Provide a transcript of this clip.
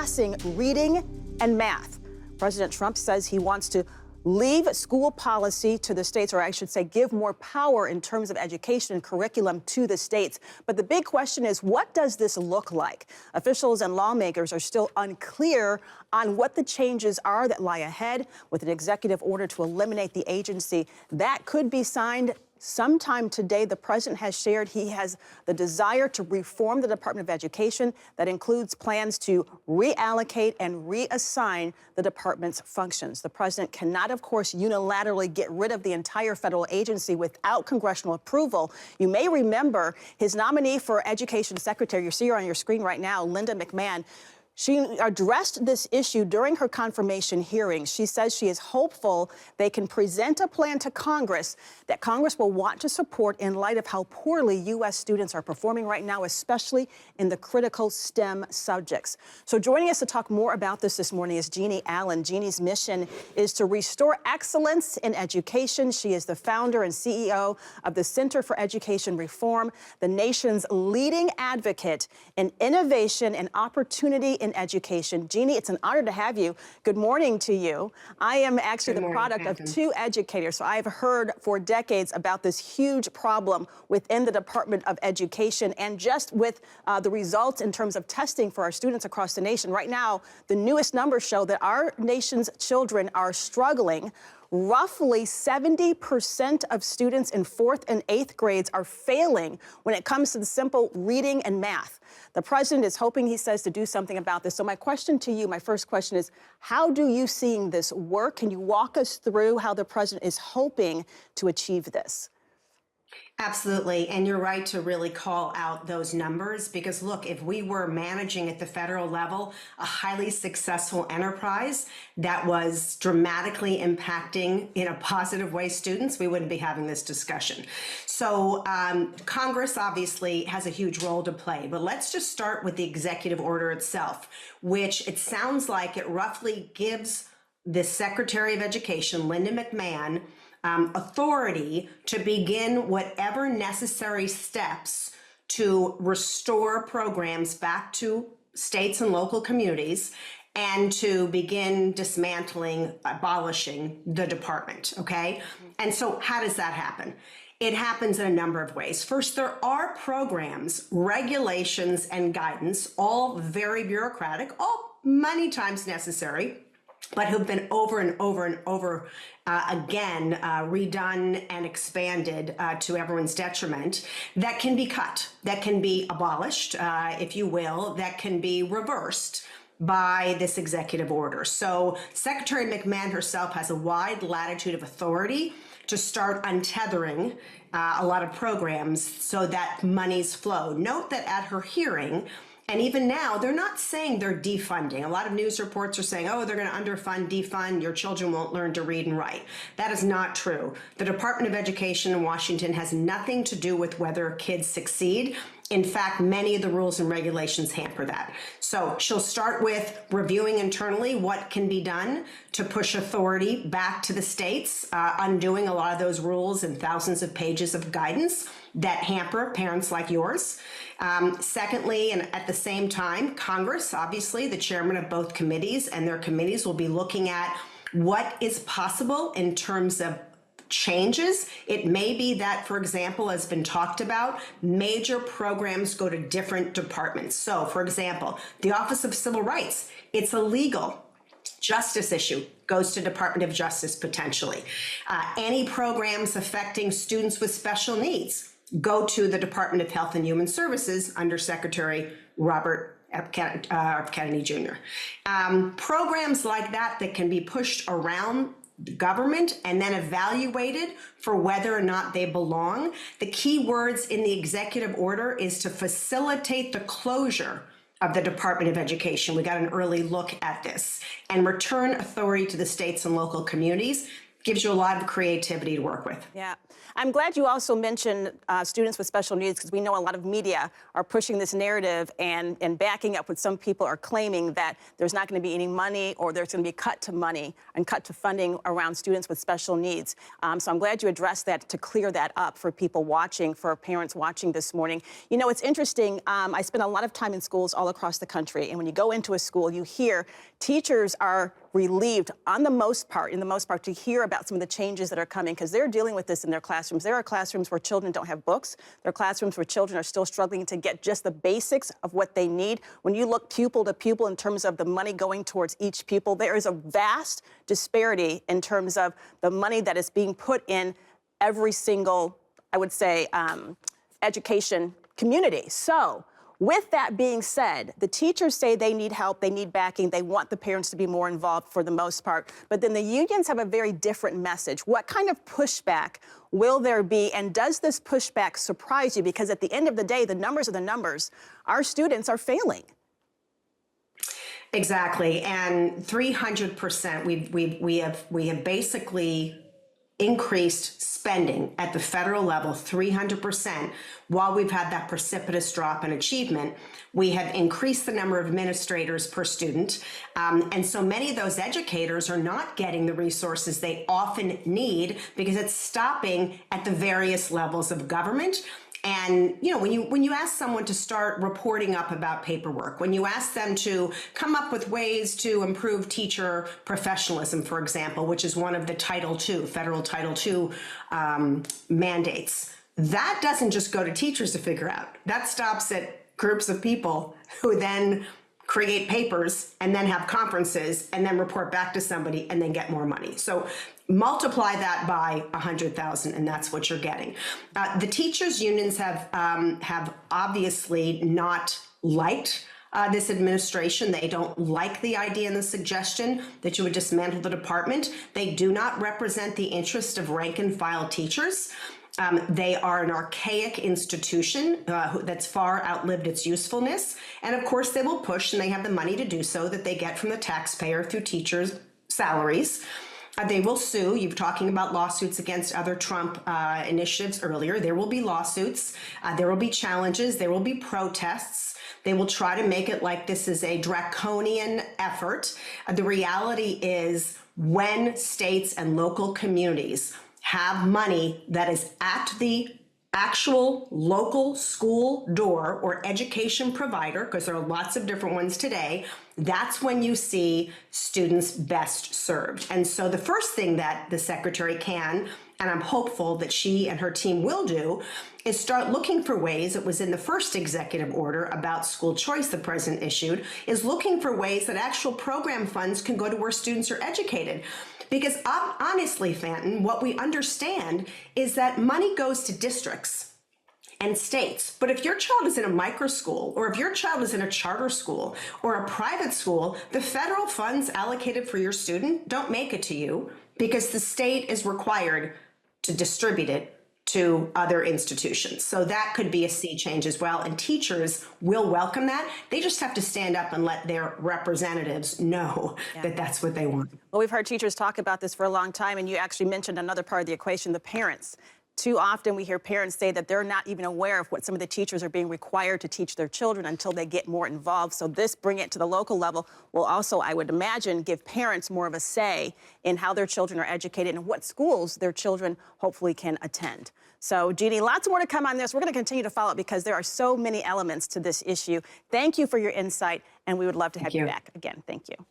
passing reading and math. President Trump says he wants to leave school policy to the states, or I should say give more power in terms of education and curriculum to the states. But the big question is, what does this look like? Officials and lawmakers are still unclear on what the changes are that lie ahead, with an executive order to eliminate the agency that could be signed sometime today. The president has shared he has the desire to reform the Department of Education. That includes plans to reallocate and reassign the department's functions. The president cannot, of course, unilaterally get rid of the entire federal agency without congressional approval. You may remember his nominee for Education Secretary, you see her on your screen right now, Linda McMahon. She addressed this issue during her confirmation hearing. She says she is hopeful they can present a plan to Congress that Congress will want to support in light of how poorly U.S. students are performing right now, especially in the critical STEM subjects. So joining us to talk more about this morning is Jeanne Allen. Jeanne's mission is to restore excellence in education. She is the founder and CEO of the Center for Education Reform, the nation's leading advocate in innovation and opportunity in education. Jeanne, it's an honor to have you. Good morning to you. I am actually the product of two educators, so I've heard for decades about this huge problem within the Department of Education and just with the results in terms of testing for our students across the nation. Right now, the newest numbers show that our nation's children are struggling. Roughly 70% of students in 4th and 8th grades are failing when it comes to the simple reading and math. The president is hoping, he says, to do something about this. So my question to you, my first question is, how do you seeing this work? Can you walk us through how the president is hoping to achieve this? Absolutely. And you're right to really call out those numbers because, look, if we were managing at the federal level a highly successful enterprise that was dramatically impacting in a positive way students, we wouldn't be having this discussion. So Congress obviously has a huge role to play. But let's just start with the executive order itself, which it sounds like it roughly gives the Secretary of Education, Linda McMahon, authority to begin whatever necessary steps to restore programs back to states and local communities and to begin dismantling, abolishing the department, okay? And so how does that happen? It happens in a number of ways. First, there are programs, regulations, and guidance, all very bureaucratic, all many times necessary, but who've been over and over and over again redone and expanded to everyone's detriment, that can be cut, that can be abolished, if you will, that can be reversed by this executive order. So Secretary McMahon herself has a wide latitude of authority to start untethering a lot of programs so that monies flow. Note that at her hearing, and even now, they're not saying they're defunding. A lot of news reports are saying, oh, they're going to underfund, defund, your children won't learn to read and write. That is not true. The Department of Education in Washington has nothing to do with whether kids succeed. In fact, many of the rules and regulations hamper that. So she'll start with reviewing internally what can be done to push authority back to the states, undoing a lot of those rules and thousands of pages of guidance that hamper parents like yours. Secondly, and at the same time, Congress, obviously, the chairman of both committees and their committees will be looking at what is possible in terms of changes. It may be that, for example, has been talked about, major programs go to different departments. So, for example, the Office of Civil Rights, it's a legal justice issue, goes to Department of Justice potentially. Any programs affecting students with special needs go to the Department of Health and Human Services under Secretary Robert F. Kennedy Jr. Programs like that can be pushed around the government and then evaluated for whether or not they belong. The key words in the executive order is to facilitate the closure of the Department of Education. We got an early look at this, and return authority to the states and local communities. gives you a lot of creativity to work with. Yeah. I'm glad you also mentioned students with special needs, because we know a lot of media are pushing this narrative and backing up what some people are claiming, that there's not going to be any money, or there's going to be cut to money and cut to funding around students with special needs. So I'm glad you addressed that to clear that up for people watching, for parents watching this morning. You know, it's interesting. I spend a lot of time in schools all across the country, and when you go into a school, you hear teachers are relieved in the most part, to hear about some of the changes that are coming, because they're dealing with this in their classrooms. There are classrooms where children don't have books. There are classrooms where children are still struggling to get just the basics of what they need. When you look pupil to pupil in terms of the money going towards each pupil, there is a vast disparity in terms of the money that is being put in every single, I would say, education community. So, with that being said, the teachers say they need help, they need backing, they want the parents to be more involved for the most part, but then the unions have a very different message. What kind of pushback will there be, and does this pushback surprise you? Because at the end of the day, the numbers are the numbers. Our students are failing. Exactly, and 300%. We have basically increased spending at the federal level 300%. While we've had that precipitous drop in achievement, we have increased the number of administrators per student. And so many of those educators are not getting the resources they often need, because it's stopping at the various levels of government. And, you know, when you ask someone to start reporting up about paperwork, when you ask them to come up with ways to improve teacher professionalism, for example, which is one of the federal Title II mandates, that doesn't just go to teachers to figure out. That stops at groups of people who then create papers and then have conferences and then report back to somebody and then get more money. So multiply that by 100,000, and that's what you're getting. The teachers' unions have obviously not liked this administration. They don't like the idea and the suggestion that you would dismantle the department. They do not represent the interest of rank and file teachers. They are an archaic institution that's far outlived its usefulness. And of course, they will push, and they have the money to do so, that they get from the taxpayer through teachers' salaries. They will sue. You're talking about lawsuits against other Trump initiatives earlier. There will be lawsuits. There will be challenges. There will be protests. They will try to make it like this is a draconian effort. The reality is, when states and local communities have money that is at the actual local school door or education provider, because there are lots of different ones today, that's when you see students best served. And so the first thing that the secretary can, and I'm hopeful that she and her team will do, is start looking for ways. It was in the first executive order about school choice the president issued, is looking for ways that actual program funds can go to where students are educated. Because honestly, Fenton, what we understand is that money goes to districts and states. But if your child is in a micro school, or if your child is in a charter school or a private school, the federal funds allocated for your student don't make it to you, because the state is required to distribute it to other institutions. So that could be a sea change as well. And teachers will welcome that. They just have to stand up and let their representatives know that that's what they want. Well, we've heard teachers talk about this for a long time, and you actually mentioned another part of the equation, the parents. Too often we hear parents say that they're not even aware of what some of the teachers are being required to teach their children until they get more involved. So this, bring it to the local level, will also, I would imagine, give parents more of a say in how their children are educated and what schools their children hopefully can attend. So, Jeanne, lots more to come on this. We're going to continue to follow it, because there are so many elements to this issue. Thank you for your insight, and we would love to have you back again. Thank you.